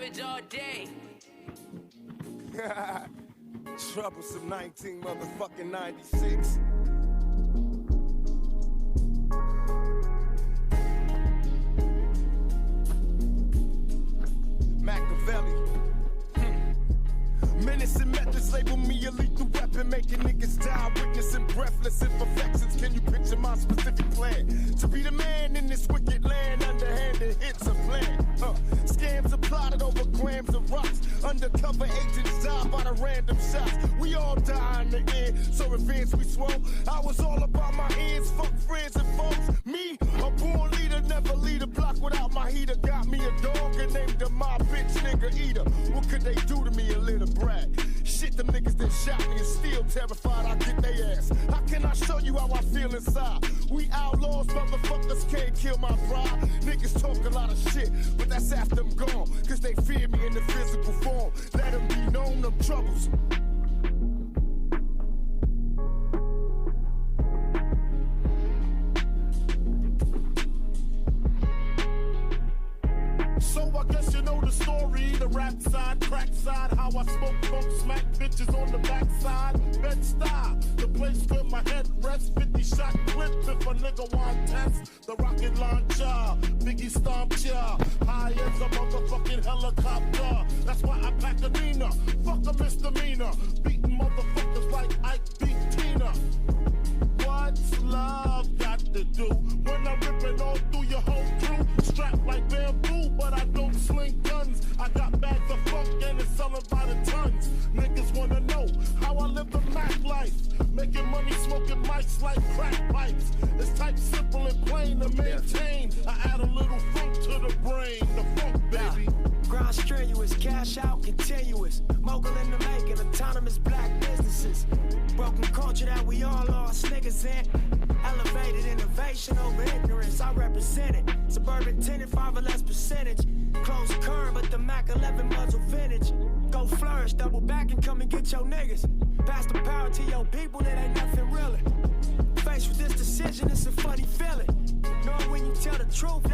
savage all day. Troublesome 19 motherfucking 96. Machiavelli. Menace and methods label me a lethal weapon, making niggas die, witnessing breathless imperfections. Can you picture my specific plan? To be the man in this wicked land, underhanded hits a plan. Scams are plotted over grams of rocks. Undercover agents die by the random shots. We all die in the end, so advance we swole. I was all about my ends, fuck friends and folks. Me, a born leader, never lead a block without my heater. Got me a dog and named him my bitch nigga eater. What could they do to me, a little brat? Shit, them niggas that shot me and still terrified I get they ass. How can I show you how I feel inside? We outlaws, motherfuckers can't kill my pride. Niggas talk a lot of shit, but that's after I'm gone. Cause they fear me in the physical form. Let them be known, them troubles. So I guess you know the story, the rap side, crack side, how I smoke, funk, smack bitches on the backside. Bed-Stuy, the place where my head rests, 50-shot clip if a nigga want test. The rocket launcher, Biggie stomp ya, high as a motherfucking helicopter. That's why I pack a Nina, fuck a misdemeanor, beating motherfuckers like Ike beat Tina. What's love got to do when I'm ripping all through your whole crew? Strapped like bamboo, but I don't sling guns. I got bags of funk and it's selling by the tons. Niggas wanna know how I live the Mac life, making money smoking mics like crack pipes. It's type simple and plain to maintain. I add a little funk to the brain, the funk baby. Grind strenuous, cash out continuous. Mogul in the making, autonomous black businesses. Broken culture that we all lost niggas in. Elevated innovation over ignorance, I represent it. Suburban tenant, 5 or less percentage. Close current, but the Mac 11 muzzle vintage. Go flourish, double back and come and get your niggas. Pass the power to your people, it ain't nothing really. Faced with this decision, it's a funny feeling. Knowing when you tell the truth,